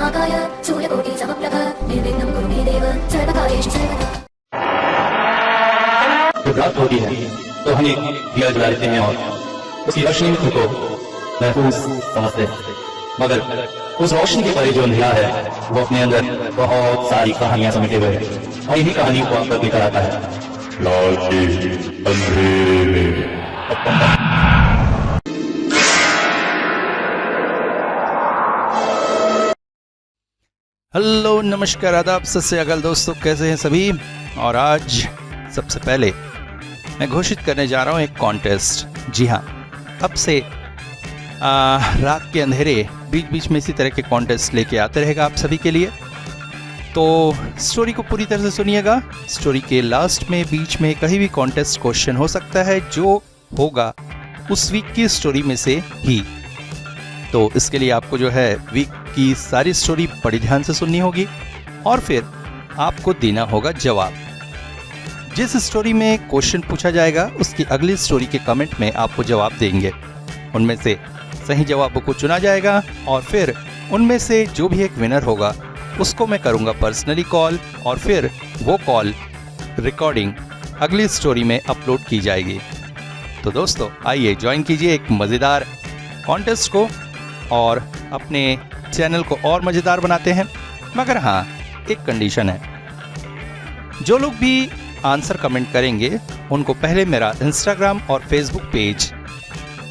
महाकाय सूर्यकोटि समप्रभ निर्विघ्नं कुरु मे देव सर्वकार्येषु सर्वदा। जब रात होती है तो हम एक दिया जला लेते हैं और उसकी रोशनी को महफूज समझते हैं, मगर उस रोशनी के परे जो अंधेरा है वो अपने अंदर बहुत सारी कहानियां समेटे हुए है और इन्हीं कहानियों को आपको लेकर आता है लाल के अंधेरे। हेलो, नमस्कार, आदाब, सत श्री अकाल दोस्तों, कैसे हैं सभी। और आज सबसे पहले मैं घोषित करने जा रहा हूँ एक कॉन्टेस्ट। जी हाँ, अब से रात के अंधेरे बीच बीच में इसी तरह के कॉन्टेस्ट लेके आते रहेगा आप सभी के लिए। तो स्टोरी को पूरी तरह से सुनिएगा। स्टोरी के लास्ट में, बीच में कहीं भी कॉन्टेस्ट क्वेश्चन हो सकता है जो होगा उस वीक की स्टोरी में से ही। तो इसके लिए आपको जो है वीक की सारी स्टोरी बड़ी ध्यान से सुननी होगी और फिर आपको देना होगा जवाब। जिस स्टोरी में क्वेश्चन पूछा जाएगा उसकी अगली स्टोरी के कमेंट में आपको जवाब देंगे। उनमें से सही जवाबों को चुना जाएगा और फिर उनमें से जो भी एक विनर होगा उसको मैं करूंगा पर्सनली कॉल और फिर वो कॉल रिकॉर्डिंग अगली स्टोरी में अपलोड की जाएगी। तो दोस्तों आइए ज्वाइन कीजिए एक मज़ेदार कॉन्टेस्ट को और अपने चैनल को और मज़ेदार बनाते हैं। मगर हाँ, एक कंडीशन है, जो लोग भी आंसर कमेंट करेंगे उनको पहले मेरा इंस्टाग्राम और फेसबुक पेज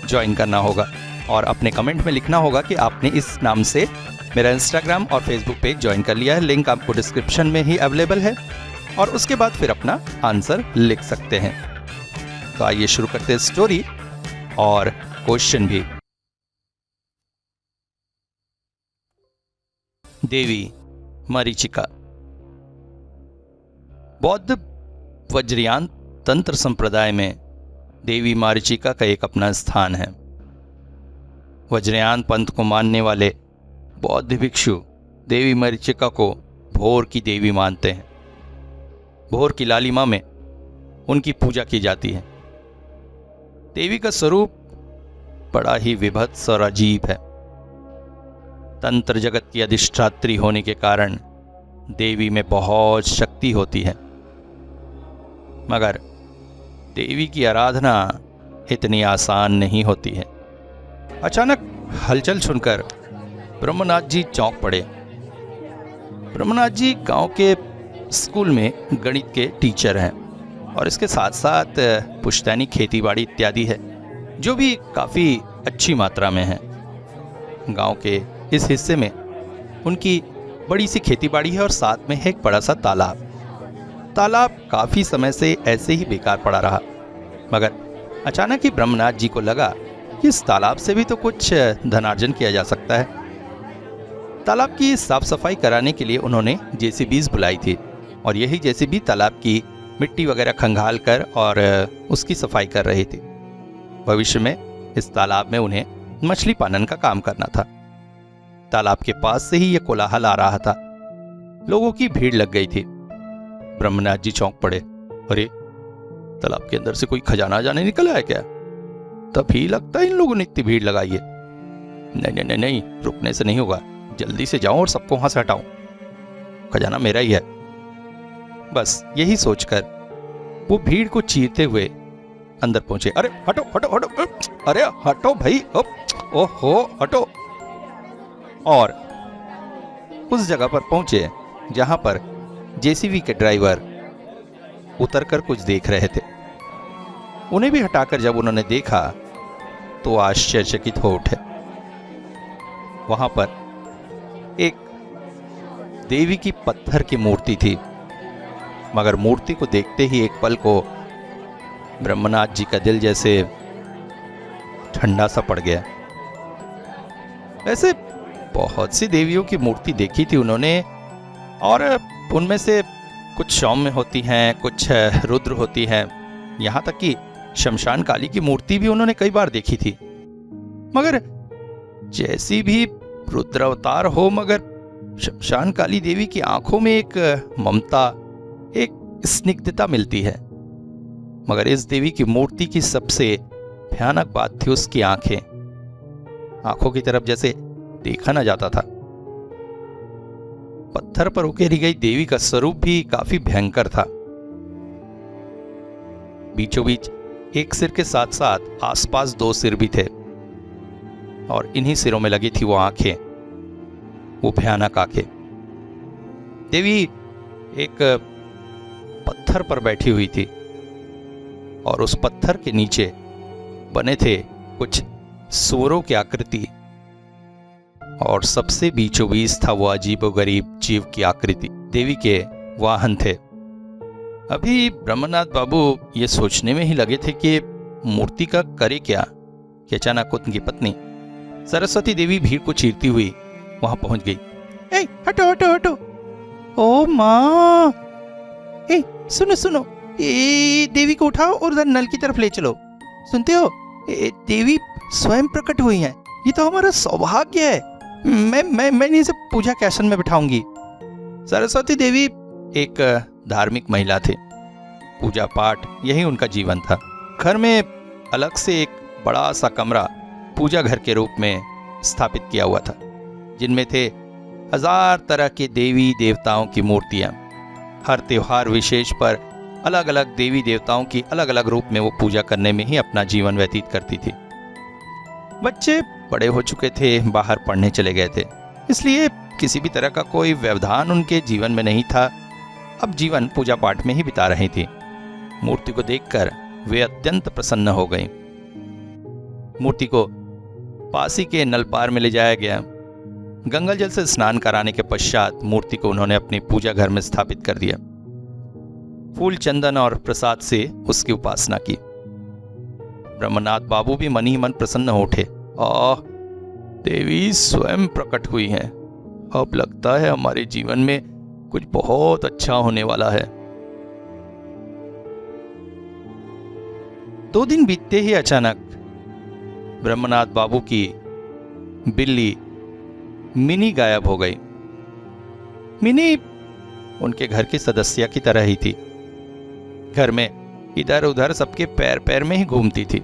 ज्वाइन करना होगा और अपने कमेंट में लिखना होगा कि आपने इस नाम से मेरा इंस्टाग्राम और फेसबुक पेज ज्वाइन कर लिया है। लिंक आपको डिस्क्रिप्शन में ही अवेलेबल है और उसके बाद फिर अपना आंसर लिख सकते हैं। तो आइए शुरू करते हैं स्टोरी और क्वेश्चन भी। देवी मरीचिका। बौद्ध वज्रयान तंत्र संप्रदाय में देवी मरीचिका का एक अपना स्थान है। वज्रयान पंथ को मानने वाले बौद्ध भिक्षु देवी मरीचिका को भोर की देवी मानते हैं। भोर की लालिमा में उनकी पूजा की जाती है। देवी का स्वरूप बड़ा ही विभत्स और अजीब है। तंत्र जगत की अधिष्ठात्री होने के कारण देवी में बहुत शक्ति होती है, मगर देवी की आराधना इतनी आसान नहीं होती है। अचानक हलचल सुनकर ब्रह्मनाथ जी चौंक पड़े। ब्रह्मनाथ जी गांव के स्कूल में गणित के टीचर हैं और इसके साथ साथ पुश्तैनी खेतीबाड़ी इत्यादि है जो भी काफ़ी अच्छी मात्रा में है। गांव के इस हिस्से में उनकी बड़ी सी खेतीबाड़ी है और साथ में है एक बड़ा सा तालाब। तालाब काफ़ी समय से ऐसे ही बेकार पड़ा रहा, मगर अचानक ही ब्रह्मनाथ जी को लगा कि इस तालाब से भी तो कुछ धनार्जन किया जा सकता है। तालाब की साफ सफाई कराने के लिए उन्होंने जेसीबीज बुलाई थी और यही जेसीबी तालाब की मिट्टी वगैरह खंगाल कर और उसकी सफाई कर रही थी। भविष्य में इस तालाब में उन्हें मछली पालन का काम करना था। तालाब के पास से ही यह कोलाहल आ रहा था। लोगों की भीड़ लग गई थी। ब्रह्मनाथ जी चौंक पड़े। अरे, तालाब के अंदर से कोई खजाना जाने निकल आया क्या? तभी लगता है इन लोगों ने इतनी भीड़ लगाई है। नहीं नहीं नहीं नहीं, रुकने से नहीं होगा, जल्दी से जाऊं और सबको वहां से हटाऊं। खजाना मेरा ही है। बस यही सोचकर वो भीड़ को चीरते हुए अंदर पहुंचे। अरे हटो हटो हटो, अरे हटो भाई, ओहो हटो। और उस जगह पर पहुंचे जहां पर जेसीबी के ड्राइवर उतरकर कुछ देख रहे थे। उन्हें भी हटाकर जब उन्होंने देखा तो आश्चर्यचकित हो उठे। वहां पर एक देवी की पत्थर की मूर्ति थी, मगर मूर्ति को देखते ही एक पल को ब्रह्मनाथ जी का दिल जैसे ठंडा सा पड़ गया। वैसे बहुत सी देवियों की मूर्ति देखी थी उन्होंने और उनमें से कुछ सौम्य होती हैं, कुछ रुद्र होती हैं, यहाँ तक कि शमशान काली की मूर्ति भी उन्होंने कई बार देखी थी। मगर जैसी भी रुद्र अवतार हो, मगर शमशान काली देवी की आंखों में एक ममता, एक स्निग्धता मिलती है। मगर इस देवी की मूर्ति की सबसे भयानक बात थी उसकी आंखें। आंखों की तरफ जैसे देखा ना जाता था। पत्थर पर उकेरी गई देवी का स्वरूप भी काफी भयंकर था। बीचों बीच एक सिर के साथ साथ आसपास 2 सिर भी थे और इन्हीं सिरों में लगी थी वो आंखें, वो भयानक आंखें। देवी एक पत्थर पर बैठी हुई थी और उस पत्थर के नीचे बने थे कुछ सूअरों की आकृति और सबसे बीचों बीच था वो अजीबोगरीब जीव की आकृति। देवी के वाहन थे। अभी ब्रह्मनाथ बाबू ये सोचने में ही लगे थे कि मूर्ति का करे क्या कि अचानक उनकी पत्नी सरस्वती देवी भीड़ को चीरती हुई वहां पहुंच गई। ए, हटो हटो हटो, ओ माँ, ए सुनो सुनो, ए देवी को उठाओ और उधर नल की तरफ ले चलो। सुनते हो, देवी स्वयं प्रकट हुई हैं। ये तो हमारा सौभाग्य है। मैं इन्हें से पूजा के आसन में बिठाऊंगी। सरस्वती देवी एक धार्मिक महिला थे। पूजा पाठ यही उनका जीवन था। घर में अलग से एक बड़ा सा कमरा पूजा घर के रूप में स्थापित किया हुआ था, जिनमें थे 1000 तरह के देवी देवताओं की मूर्तियां। हर त्योहार विशेष पर अलग अलग देवी देवताओं की अलग अलग रूप में वो पूजा करने में ही अपना जीवन व्यतीत करती थी। बच्चे बड़े हो चुके थे, बाहर पढ़ने चले गए थे, इसलिए किसी भी तरह का कोई व्यवधान उनके जीवन में नहीं था। अब जीवन पूजा पाठ में ही बिता रही थी। मूर्ति को देखकर वे अत्यंत प्रसन्न हो गईं। मूर्ति को पास ही के नलपार में ले जाया गया। गंगा जल से स्नान कराने के पश्चात मूर्ति को उन्होंने अपने पूजा घर में स्थापित कर दिया। फूल, चंदन और प्रसाद से उसकी उपासना की। ब्रह्मनाथ बाबू भी मन ही मन प्रसन्न हो उठे। देवी स्वयं प्रकट हुई हैं। अब लगता है हमारे जीवन में कुछ बहुत अच्छा होने वाला है। 2 दिन बीतते ही अचानक ब्रह्मनाथ बाबू की बिल्ली मिनी गायब हो गई। मिनी उनके घर की सदस्य की तरह ही थी। घर में इधर उधर सबके पैर पैर में ही घूमती थी।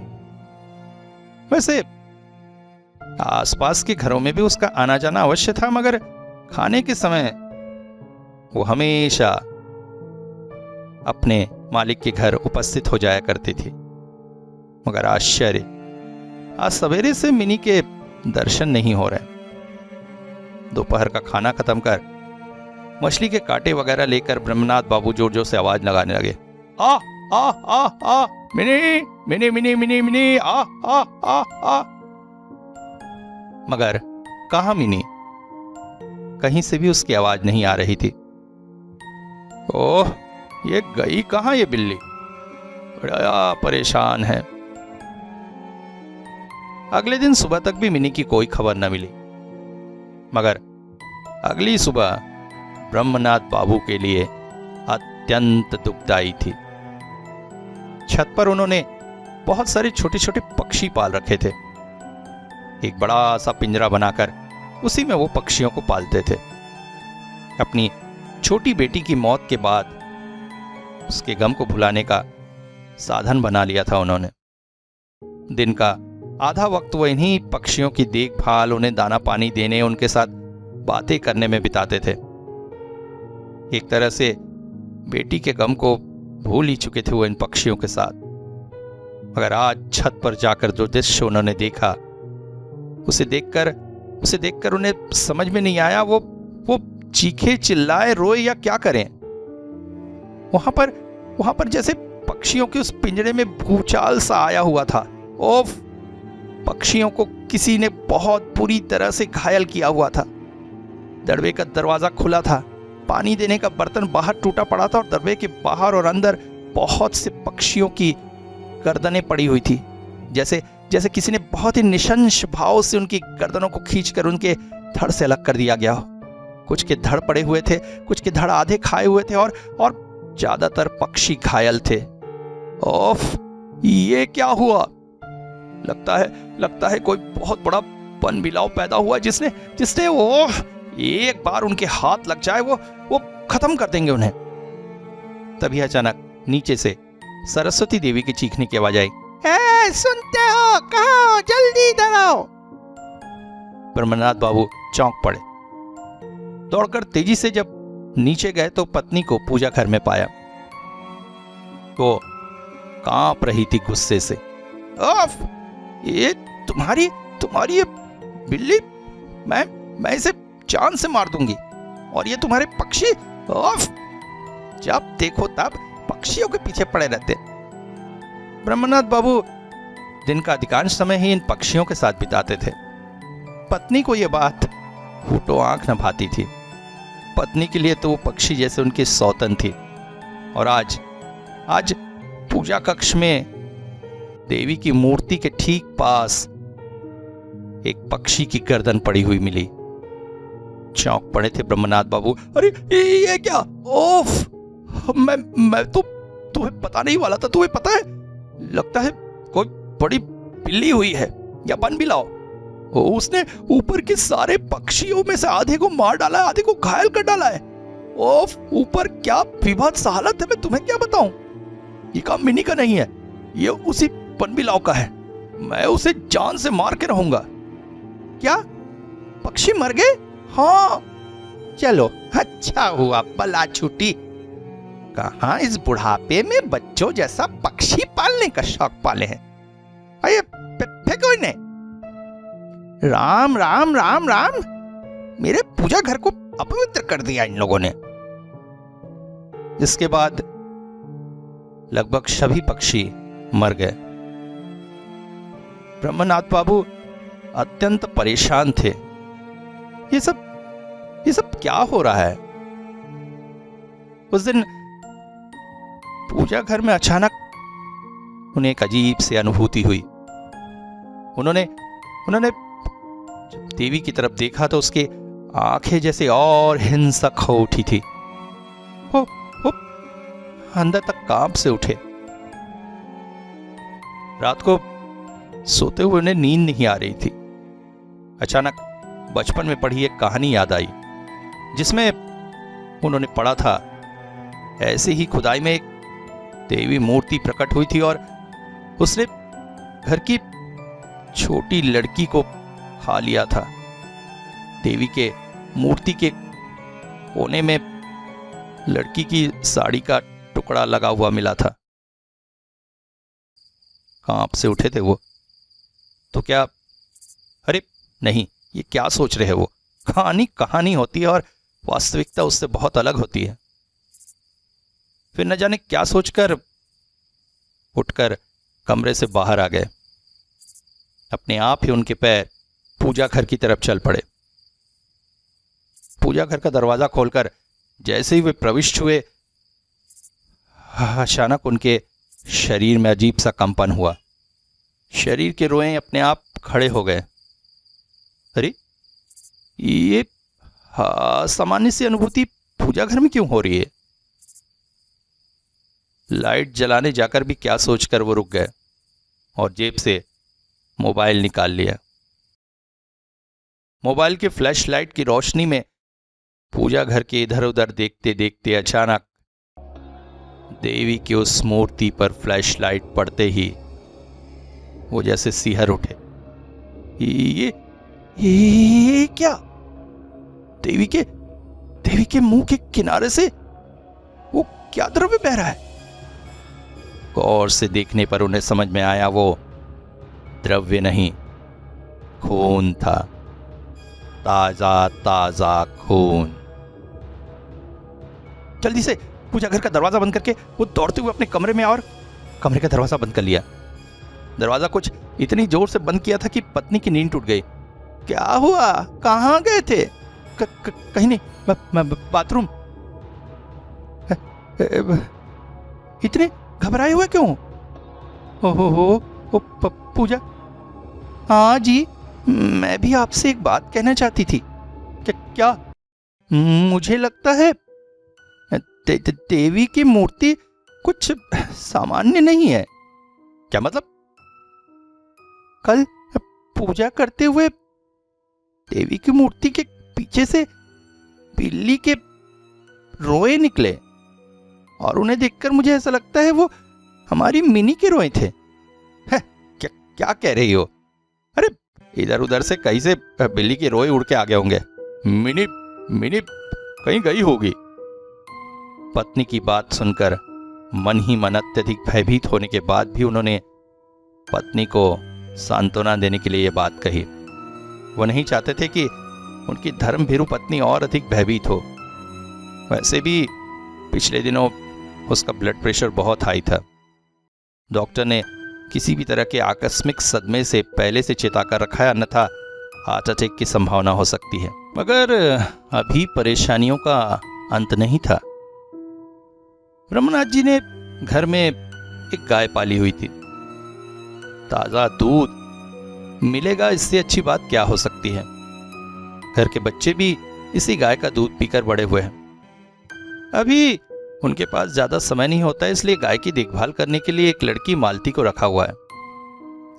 वैसे आसपास के घरों में भी उसका आना जाना अवश्य था, मगर खाने के समय वो हमेशा अपने मालिक के घर उपस्थित हो जाया करती थी। मगर आश्चर्य, आज सवेरे से मिनी के दर्शन नहीं हो रहे। दोपहर का खाना खत्म कर मछली के कांटे वगैरह लेकर ब्रह्मनाथ बाबू जोर जोर से आवाज लगाने लगे। आ आ आ आ मिनी मिनी मिनी मिनी मिनी आ आ आ आ। मगर कहां मिनी? कहीं से भी उसकी आवाज नहीं आ रही थी। ओह, ये गई कहां ये बिल्ली? बड़ा परेशान है। अगले दिन सुबह तक भी मिनी की कोई खबर न मिली। मगर अगली सुबह ब्रह्मनाथ बाबू के लिए अत्यंत दुखदायी थी। छत पर उन्होंने बहुत सारे छोटे छोटे पक्षी पाल रखे थे। एक बड़ा सा पिंजरा बनाकर उसी में वो पक्षियों को पालते थे। अपनी छोटी बेटी की मौत के बाद उसके गम को भुलाने का साधन बना लिया था उन्होंने। दिन का आधा वक्त वो इन्हीं पक्षियों की देखभाल, उन्हें दाना पानी देने, उनके साथ बातें करने में बिताते थे। एक तरह से बेटी के गम को भूल ही चुके थे वो इन पक्षियों के साथ। मगर आज छत पर जाकर जो दृश्य उन्होंने देखा, उसे देखकर उन्हें समझ में नहीं आया वो चीखे, चिल्लाए, रोए या क्या करें। वहां पर जैसे पक्षियों के उस पिंजरे में भूचाल सा आया हुआ था। ओफ, पक्षियों को किसी ने बहुत बुरी तरह से घायल किया हुआ था। दड़बे का दरवाजा खुला था, पानी देने का बर्तन बाहर टूटा पड़ा था और दरबे के बाहर और अंदर बहुत से पक्षियों की गर्दनें पड़ी हुई थी। जैसे किसी ने बहुत ही निशंस भाव से उनकी गर्दनों को खींचकर उनके धड़ से अलग कर दिया गया हो। कुछ के धड़ पड़े हुए थे, कुछ के धड़ आधे खाए हुए थे और ज्यादातर पक्षी घायल थे। ओफ, ये क्या हुआ? लगता है कोई बहुत बड़ा बनबिलाव पैदा हुआ जिसने वो एक बार उनके हाथ लग जाए वो खत्म कर देंगे उन्हें। तभी अचानक नीचे से सरस्वती देवी के चीखने की आवाज आई। सुनते हो? कहाँ? जल्दी इधर आओ। ब्रह्मनाथ बाबू चौंक पड़े। दौड़कर तेजी से जब नीचे गए तो पत्नी को पूजा घर में पाया। वो कांप रही थी गुस्से से। ओफ, ये तुम्हारी ये बिल्ली, मैं इसे जान से मार दूंगी। और ये तुम्हारे पक्षी, ओफ, जब देखो तब पक्षियों के पीछे पड़े रहते। ब्रह्मनाथ बाबू दिन का अधिकांश समय ही इन पक्षियों के साथ बिताते थे। पत्नी को यह बात फूटो आंख न भाती थी। पत्नी के लिए तो वो पक्षी जैसे उनकी सौतन थी। और आज पूजा कक्ष में देवी की मूर्ति के ठीक पास एक पक्षी की गर्दन पड़ी हुई मिली। चौंक पड़े थे ब्रह्मनाथ बाबू। अरे ये क्या? ओफ, मैं तो तुम्हें पता नहीं वाला था। तुम्हें पता है, लगता है कोई बड़ी बिल्ली हुई है या बन भी लाओ। उसने ऊपर के सारे पक्षियों में से आधे को मार डाला है, आधे को घायल कर डाला है। ओफ, ऊपर क्या विभत्स हालत है, मैं तुम्हें क्या बताऊं। ये काम मिनी का नहीं है, ये उसी बनबिलाव का है। मैं उसे जान से मार के रहूंगा। क्या पक्षी मर गए? हाँ, चलो अच्छा हुआ, बला छूटी। कहां इस बुढ़ापे में बच्चों जैसा पक्षी पालने का शौक पाले हैं। अरे फेंको इन्हें। राम राम राम राम, मेरे पूजा घर को अपवित्र कर दिया इन लोगों ने। इसके बाद लगभग सभी पक्षी मर गए। ब्रह्मनाथ बाबू अत्यंत परेशान थे। ये सब क्या हो रहा है? उस दिन पूजा घर में अचानक उन्हें एक अजीब सी अनुभूति हुई। उन्होंने जब देवी की तरफ देखा तो उसकी आंखें जैसे और हिंसक हो उठी थी। वो अंदर तक कांप से उठे। रात को सोते हुए उन्हें नींद नहीं आ रही थी। अचानक बचपन में पढ़ी एक कहानी याद आई, जिसमें उन्होंने पढ़ा था ऐसे ही खुदाई में एक देवी मूर्ति प्रकट हुई थी और उसने घर की छोटी लड़की को खा लिया था। देवी के मूर्ति के कोने में लड़की की साड़ी का टुकड़ा लगा हुआ मिला था। कांप से उठे थे वो। तो क्या, अरे नहीं, ये क्या सोच रहे हैं वो? कहानी होती है और वास्तविकता उससे बहुत अलग होती है। फिर न जाने क्या सोचकर उठकर कमरे से बाहर आ गए। अपने आप ही उनके पैर पूजा घर की तरफ चल पड़े। पूजा घर का दरवाजा खोलकर जैसे ही वे प्रविष्ट हुए, अचानक उनके शरीर में अजीब सा कंपन हुआ। शरीर के रोए अपने आप खड़े हो गए। अरे ये सामान्य सी अनुभूति पूजा घर में क्यों हो रही है? लाइट जलाने जाकर भी क्या सोचकर वो रुक गए और जेब से मोबाइल निकाल लिया। मोबाइल के फ्लैश लाइट की रोशनी में पूजा घर के इधर उधर देखते देखते अचानक देवी की उस मूर्ति पर फ्लैश लाइट पड़ते ही वो जैसे सिहर उठे। ये क्या? देवी के मुंह के किनारे से वो क्या द्रव्य बह रहा है? गौर से देखने पर उन्हें समझ में आया वो द्रव्य नहीं, खून था। ताजा खून। जल्दी से पूजा घर का दरवाजा बंद करके वो दौड़ते हुए अपने कमरे में और कमरे का दरवाजा बंद कर लिया। दरवाजा कुछ इतनी जोर से बंद किया था कि पत्नी की नींद टूट गई। क्या हुआ? कहां गए थे? कहीं नहीं, बाथरूम। इतने घबराए हुए क्यों? ओ पूजा। हाँ जी, मैं भी आपसे एक बात कहना चाहती थी। क्या? मुझे लगता है देवी की मूर्ति कुछ सामान्य नहीं है। क्या मतलब? कल पूजा करते हुए देवी की मूर्ति के पीछे से बिल्ली के रोए निकले और उन्हें देखकर मुझे ऐसा लगता है वो हमारी मिनी के रोए थे। क्या कह रही हो? अरे इधर उधर से कहीं से बिल्ली के रोए उड़ के आ गए होंगे। मिनी मिनी कहीं गई होगी। पत्नी की बात सुनकर मन ही मन अत्यधिक भयभीत होने के बाद भी उन्होंने पत्नी को सांत्वना देने के लिए यह बात कही। वो नहीं चाहते थे कि उनकी धर्मभीरु पत्नी और अधिक भयभीत हो। वैसे भी पिछले दिनों उसका ब्लड प्रेशर बहुत हाई था। डॉक्टर ने किसी भी तरह के आकस्मिक सदमे से पहले से चेताकर रखा है, अन्यथा हार्ट अटैक की संभावना हो सकती है। मगर अभी परेशानियों का अंत नहीं था। ब्रह्मनाथ जी ने घर में एक गाय पाली हुई थी। ताजा दूध मिलेगा, इससे अच्छी बात क्या हो सकती है। घर के बच्चे भी इसी गाय का दूध पीकर बड़े हुए हैं। अभी उनके पास ज्यादा समय नहीं होता है, इसलिए गाय की देखभाल करने के लिए एक लड़की मालती को रखा हुआ है।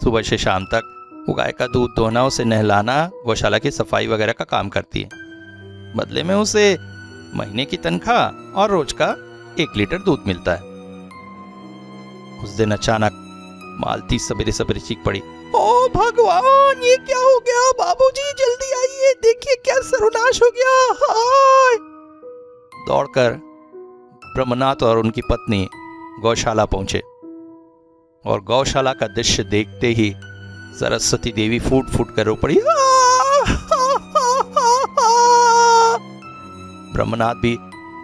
सुबह से शाम तक वो गाय का दूध दोहना, उसे नहलाना, गौशाला की सफाई वगैरह का काम करती है। बदले में उसे महीने की तनख्वाह और रोज का 1 लीटर दूध मिलता है। उस दिन अचानक मालती सवेरे सवेरे चीख पड़ी, ओ भगवान, ये क्या हो गया? बाबूजी जल्दी आइए, देखिए क्या सर्वनाश हो गया। हाय! दौड़कर ब्रह्मनाथ और उनकी पत्नी गौशाला पहुंचे और गौशाला का दृश्य देखते ही सरस्वती देवी फूट फूट कर रो पड़ी। ब्रह्मनाथ भी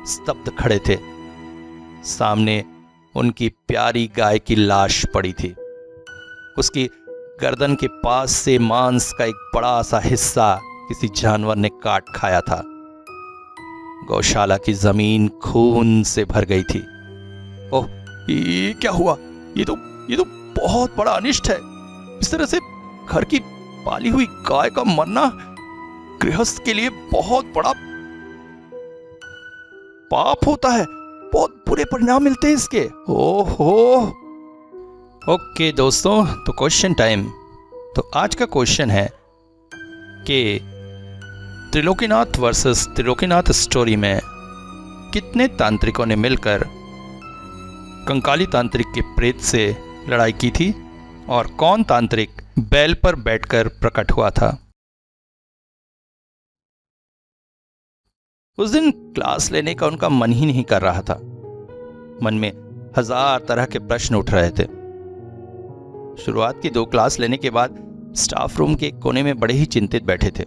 स्तब्ध खड़े थे। सामने उनकी प्यारी गाय की लाश पड़ी थी। उसकी गर्दन के पास से मांस का एक बड़ा सा हिस्सा किसी जानवर ने काट खाया था। गौशाला की जमीन खून से भर गई थी। ओह, ये क्या हुआ? ये तो बहुत बड़ा अनिष्ट है। इस तरह से घर की पाली हुई गाय का मरना गृहस्थ के लिए बहुत बड़ा पाप होता है। बहुत बुरे परिणाम मिलते हैं इसके। ओहो। ओके दोस्तों, तो क्वेश्चन टाइम। तो आज का क्वेश्चन है कि त्रिलोकीनाथ वर्सेस त्रिलोकीनाथ स्टोरी में कितने तांत्रिकों ने मिलकर कंकाली तांत्रिक के प्रेत से लड़ाई की थी और कौन तांत्रिक बैल पर बैठकर प्रकट हुआ था? उस दिन क्लास लेने का उनका मन ही नहीं कर रहा था। मन में 1000 तरह के प्रश्न उठ रहे थे। शुरुआत की 2 क्लास लेने के बाद स्टाफ रूम के एक कोने में बड़े ही चिंतित बैठे थे।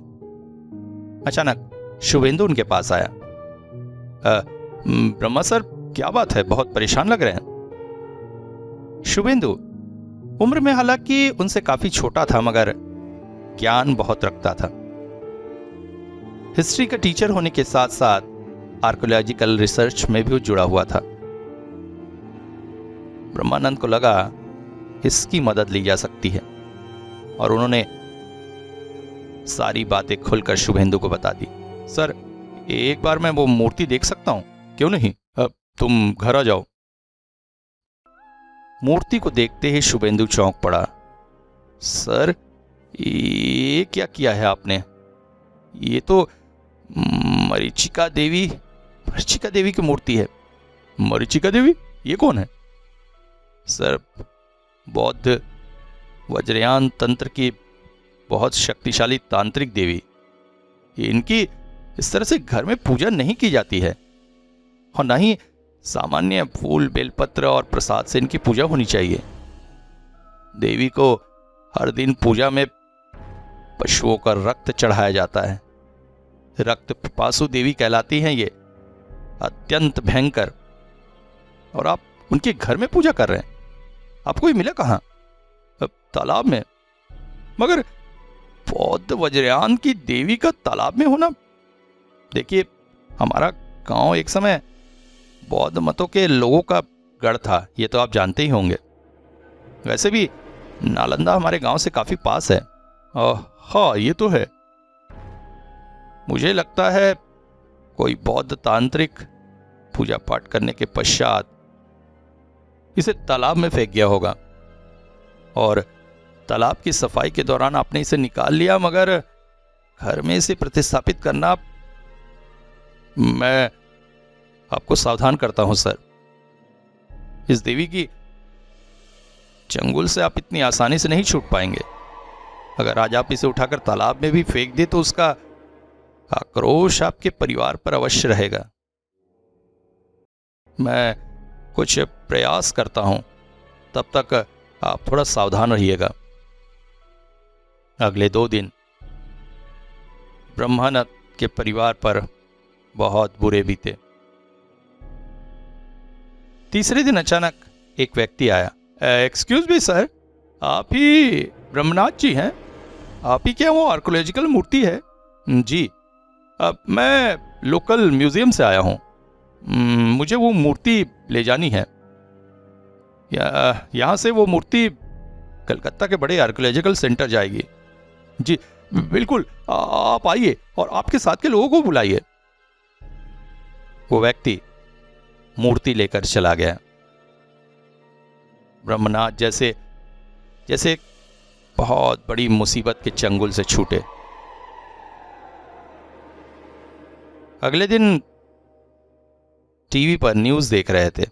अचानक शुभेंदु उनके पास आया। ब्रह्मा सर, क्या बात है, बहुत परेशान लग रहे हैं। शुभेंदु उम्र में हालांकि उनसे काफी छोटा था, मगर ज्ञान बहुत रखता था। हिस्ट्री का टीचर होने के साथ साथ आर्कियोलॉजिकल रिसर्च में भी जुड़ा हुआ था। ब्रह्मानंद को लगा इसकी मदद ली जा सकती है और उन्होंने सारी बातें खुलकर शुभेंदु को बता दी। सर, एक बार मैं वो मूर्ति देख सकता हूं? क्यों नहीं, तुम घर आ जाओ। मूर्ति को देखते ही शुभेंदु चौंक पड़ा। सर, ये क्या किया है आपने? ये तो मरीचिका देवी की मूर्ति है। मरीचिका देवी? ये कौन है? सर, बौद्ध वज्रयान तंत्र की बहुत शक्तिशाली तांत्रिक देवी। इनकी इस तरह से घर में पूजा नहीं की जाती है और न ही सामान्य फूल, बेलपत्र और प्रसाद से इनकी पूजा होनी चाहिए। देवी को हर दिन पूजा में पशुओं का रक्त चढ़ाया जाता है। रक्त पिपासु देवी कहलाती हैं ये, अत्यंत भयंकर। और आप उनके घर में पूजा कर रहे हैं? आपको ये मिला कहां? तालाब में? मगर बौद्ध वज्रयान की देवी का तालाब में होना? देखिए, हमारा गांव एक समय बौद्ध मतों के लोगों का गढ़ था, ये तो आप जानते ही होंगे। वैसे भी नालंदा हमारे गांव से काफी पास है। हाँ, ये तो है। मुझे लगता है कोई बौद्ध तांत्रिक पूजा पाठ करने के पश्चात इसे तालाब में फेंक गया होगा और तालाब की सफाई के दौरान आपने इसे निकाल लिया, मगर घर में इसे प्रतिस्थापित करना, मैं आपको सावधान करता हूं सर। इस देवी की चंगुल से आप इतनी आसानी से नहीं छूट पाएंगे। अगर आज आप इसे उठाकर तालाब में भी फेंक दे तो उसका आक्रोश आपके परिवार पर अवश्य रहेगा। मैं कुछ प्रयास करता हूं, तब तक आप थोड़ा सावधान रहिएगा। अगले 2 दिन ब्रह्मानंद के परिवार पर बहुत बुरे बीते। तीसरे दिन अचानक एक व्यक्ति आया। एक्सक्यूज मी सर, आप ही ब्रह्मनाथ जी हैं? आप ही क्या वो आर्कोलॉजिकल मूर्ति है? जी, मैं लोकल म्यूजियम से आया हूँ। मुझे वो मूर्ति ले जानी है। यहाँ से वो मूर्ति कलकत्ता के बड़े आर्कोलॉजिकल सेंटर जाएगी। जी बिल्कुल, आप आइए और आपके साथ के लोगों को बुलाइए। वो व्यक्ति मूर्ति लेकर चला गया। ब्रह्मनाथ जैसे जैसे बहुत बड़ी मुसीबत के चंगुल से छूटे। अगले दिन टीवी पर न्यूज देख रहे थे।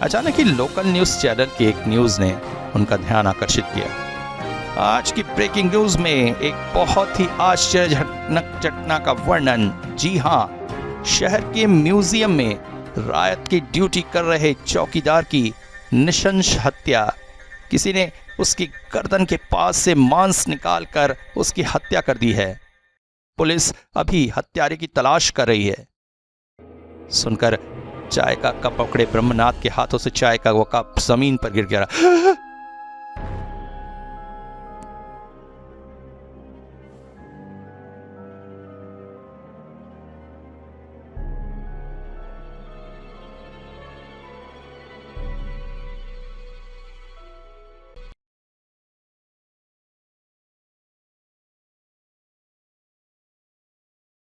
अचानक ही लोकल न्यूज चैनल के एक न्यूज ने उनका ध्यान आकर्षित किया। आज की ब्रेकिंग न्यूज में एक बहुत ही आश्चर्यजनक घटना का वर्णन। जी हां, शहर के म्यूजियम में रायत की ड्यूटी कर रहे चौकीदार की निशंस हत्या। किसी ने उसकी गर्दन के पास से मांस निकालकर उसकी हत्या कर दी है। पुलिस अभी हत्यारे की तलाश कर रही है। सुनकर चाय का कप पकड़े ब्रह्मनाथ के हाथों से चाय का वो कप जमीन पर गिर गया।